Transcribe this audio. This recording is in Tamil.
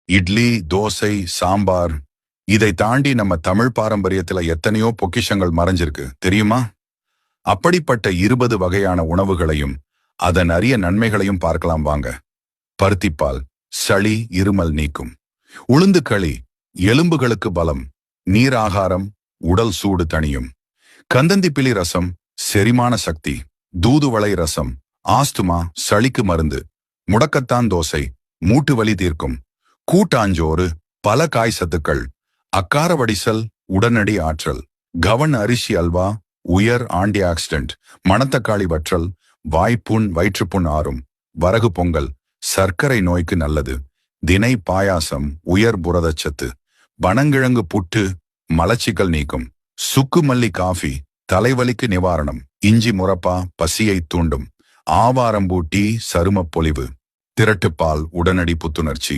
இட்லி, தோசை, சாம்பார், இதை தாண்டி நம்ம தமிழ் பாரம்பரியத்துல எத்தனையோ பொக்கிஷங்கள் மறைஞ்சிருக்கு தெரியுமா? அப்படிப்பட்ட 20 வகையான உணவுகளையும் அதன் அரிய நன்மைகளையும் பார்க்கலாம் வாங்க. பருத்திப்பால் சளி இருமல் நீக்கும். உளுந்து களி எலும்புகளுக்கு பலம். நீர் ஆகாரம் உடல் சூடு தணியும். கந்தந்திப்பிலி ரசம் செரிமான சக்தி. தூதுவளை ரசம் ஆஸ்துமா சளிக்கு மருந்து. முடக்கத்தான் தோசை மூட்டு வலி தீர்க்கும். கூட்டாஞ்சோறு பல காய் சத்துக்கள். அக்கார வடிசல் உடனடி ஆற்றல். கவன் அரிசி அல்வா உயர் ஆன்டி ஆக்சிடென்ட். மணத்தக்காளி வற்றல் வாய்ப்புண் வயிற்றுப்புண் ஆறும். வரகு பொங்கல் சர்க்கரை நோய்க்கு நல்லது. தினை பாயாசம் உயர் புரதச்சத்து. பனங்கிழங்கு புட்டு மலச்சிக்கல் நீக்கும். சுக்கு மல்லி காஃபி தலைவலிக்கு நிவாரணம். இஞ்சி முரப்பா பசியை தூண்டும். ஆவாரம்பூ டீ சருமப் பொலிவு. திரட்டுப்பால் உடனடி புத்துணர்ச்சி.